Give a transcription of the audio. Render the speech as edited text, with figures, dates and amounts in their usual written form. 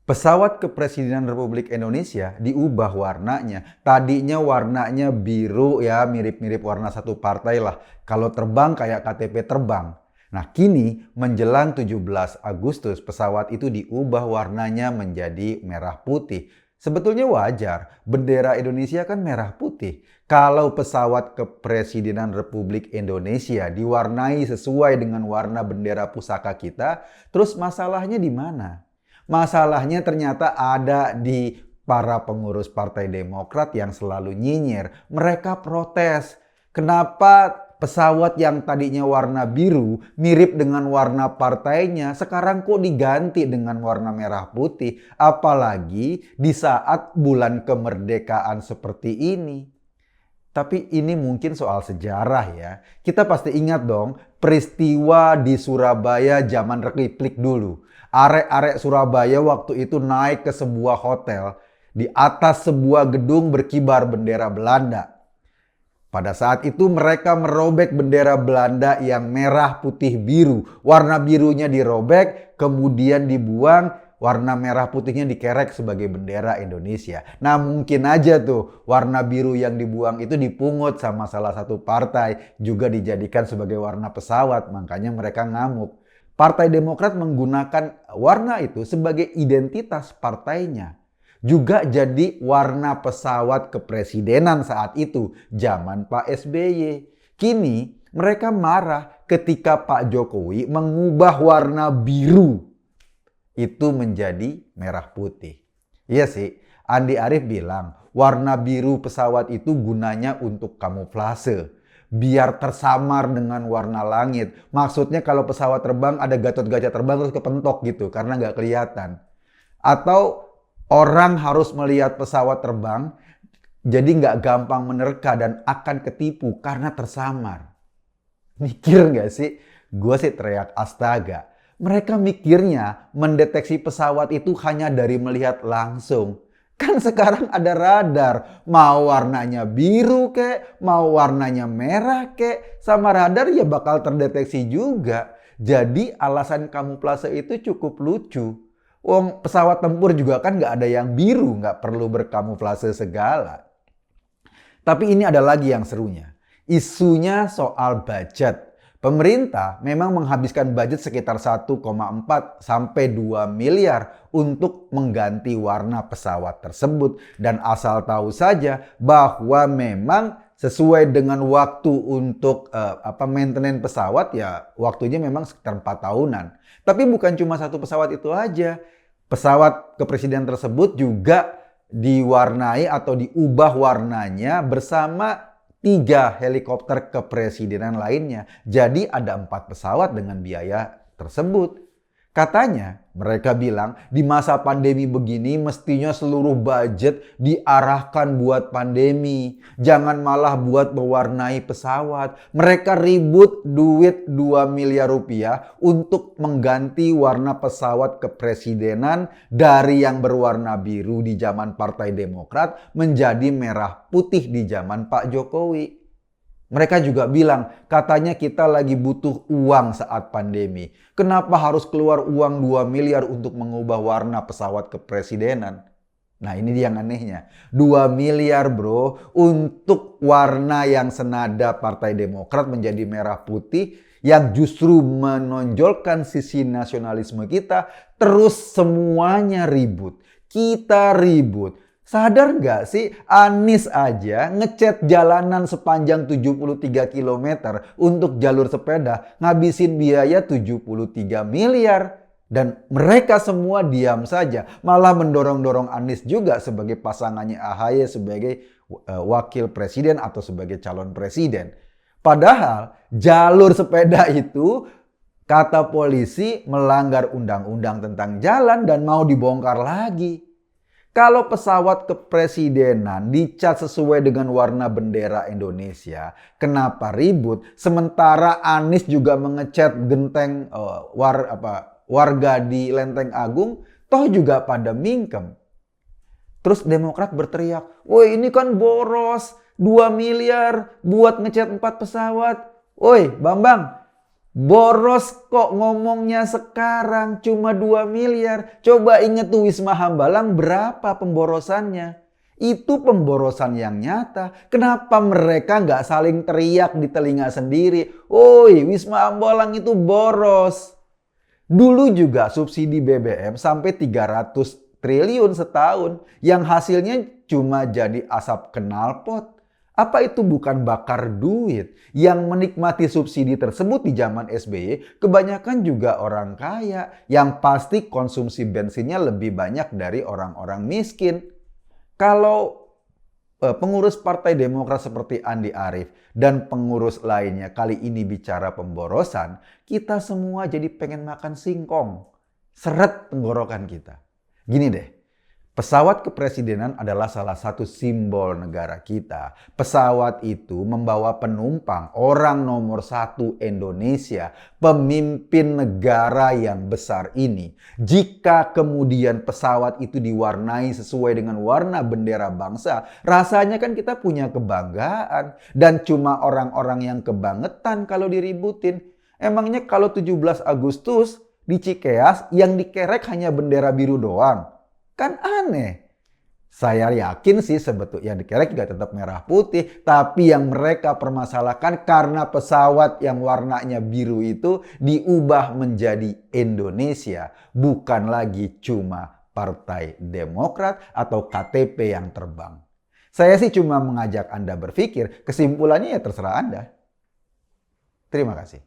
Pesawat Kepresidenan Republik Indonesia diubah warnanya. Tadinya warnanya biru ya, mirip-mirip warna satu partai lah. Kalau terbang kayak KTP terbang. Nah, kini menjelang 17 Agustus pesawat itu diubah warnanya menjadi merah putih. Sebetulnya wajar, bendera Indonesia kan merah putih. Kalau pesawat Kepresidenan Republik Indonesia diwarnai sesuai dengan warna bendera pusaka kita, terus masalahnya di mana? Masalahnya ternyata ada di para pengurus Partai Demokrat yang selalu nyinyir. Mereka protes. Kenapa pesawat yang tadinya warna biru mirip dengan warna partainya sekarang kok diganti dengan warna merah putih? Apalagi di saat bulan kemerdekaan seperti ini. Tapi ini mungkin soal sejarah ya. Kita pasti ingat dong peristiwa di Surabaya zaman Republik dulu. Arek-arek Surabaya waktu itu naik ke sebuah hotel. Di atas sebuah gedung berkibar bendera Belanda. Pada saat itu mereka merobek bendera Belanda yang merah putih biru. Warna birunya dirobek, kemudian dibuang. Warna merah putihnya dikerek sebagai bendera Indonesia. Nah mungkin aja tuh warna biru yang dibuang itu dipungut sama salah satu partai. Juga dijadikan sebagai warna pesawat, makanya mereka ngamuk. Partai Demokrat menggunakan warna itu sebagai identitas partainya. Juga jadi warna pesawat kepresidenan saat itu, zaman Pak SBY. Kini mereka marah ketika Pak Jokowi mengubah warna biru itu menjadi merah putih. Iya sih, Andi Arief bilang warna biru pesawat itu gunanya untuk kamuflase. Biar tersamar dengan warna langit. Maksudnya kalau pesawat terbang ada Gatot Kaca terbang terus kepentok gitu karena nggak kelihatan. Atau orang harus melihat pesawat terbang jadi nggak gampang menerka dan akan ketipu karena tersamar. Mikir nggak sih? Gue sih teriak astaga. Mereka mikirnya mendeteksi pesawat itu hanya dari melihat langsung. Kan sekarang ada radar. Mau warnanya biru kek, mau warnanya merah kek. Sama radar ya bakal terdeteksi juga. Jadi alasan kamuflase itu cukup lucu. Wong pesawat tempur juga kan nggak ada yang biru, nggak perlu berkamuflase segala. Tapi ini ada lagi yang serunya. Isunya soal budget. Pemerintah memang menghabiskan budget sekitar 1,4 sampai 2 miliar untuk mengganti warna pesawat tersebut. Dan asal tahu saja bahwa memang sesuai dengan waktu untuk maintenance pesawat ya waktunya memang sekitar 4 tahunan. Tapi bukan cuma satu pesawat itu aja. Pesawat kepresiden tersebut juga diwarnai atau diubah warnanya bersama 3 helikopter kepresidenan lainnya. Jadi ada 4 pesawat dengan biaya tersebut. Katanya mereka bilang di masa pandemi begini mestinya seluruh budget diarahkan buat pandemi. Jangan malah buat mewarnai pesawat. Mereka ribut duit 2 miliar rupiah untuk mengganti warna pesawat kepresidenan dari yang berwarna biru di zaman Partai Demokrat menjadi merah putih di zaman Pak Jokowi. Mereka juga bilang, katanya kita lagi butuh uang saat pandemi. Kenapa harus keluar uang 2 miliar untuk mengubah warna pesawat kepresidenan? Nah ini yang anehnya. 2 miliar bro untuk warna yang senada Partai Demokrat menjadi merah putih yang justru menonjolkan sisi nasionalisme kita. Terus semuanya ribut. Kita ribut. Sadar nggak sih Anies aja ngecat jalanan sepanjang 73 km untuk jalur sepeda ngabisin biaya 73 miliar. Dan mereka semua diam saja malah mendorong-dorong Anies juga sebagai pasangannya AHY sebagai wakil presiden atau sebagai calon presiden. Padahal jalur sepeda itu kata polisi melanggar undang-undang tentang jalan dan mau dibongkar lagi. Kalau pesawat kepresidenan dicat sesuai dengan warna bendera Indonesia, kenapa ribut? Sementara Anies juga mengecat genteng warga di Lenteng Agung, toh juga pada mingkem. Terus Demokrat berteriak, woi ini kan boros, 2 miliar buat ngecat 4 pesawat. Woi Bambang, Boros kok ngomongnya sekarang cuma 2 miliar. Coba inget tuh Wisma Hambalang berapa pemborosannya. Itu pemborosan yang nyata. Kenapa mereka nggak saling teriak di telinga sendiri? Woi, Wisma Hambalang itu boros. Dulu juga subsidi BBM sampai 300 triliun setahun. Yang hasilnya cuma jadi asap knalpot. Apa itu bukan bakar duit? Yang menikmati subsidi tersebut di zaman SBY kebanyakan juga orang kaya. Yang pasti konsumsi bensinnya lebih banyak dari orang-orang miskin. Kalau pengurus Partai Demokrat seperti Andi Arief dan pengurus lainnya kali ini bicara pemborosan, kita semua jadi pengen makan singkong. Seret tenggorokan kita. Gini deh. Pesawat kepresidenan adalah salah satu simbol negara kita. Pesawat itu membawa penumpang, orang nomor 1 Indonesia, pemimpin negara yang besar ini. Jika kemudian pesawat itu diwarnai sesuai dengan warna bendera bangsa, rasanya kan kita punya kebanggaan. Dan cuma orang-orang yang kebangetan kalau diributin. Emangnya kalau 17 Agustus di Cikeas yang dikerek hanya bendera biru doang? Kan aneh. Saya yakin sih sebetulnya yang dikerek juga tetap merah putih. Tapi yang mereka permasalahkan karena pesawat yang warnanya biru itu diubah menjadi Indonesia. Bukan lagi cuma Partai Demokrat atau KTP yang terbang. Saya sih cuma mengajak Anda berpikir, kesimpulannya ya terserah Anda. Terima kasih.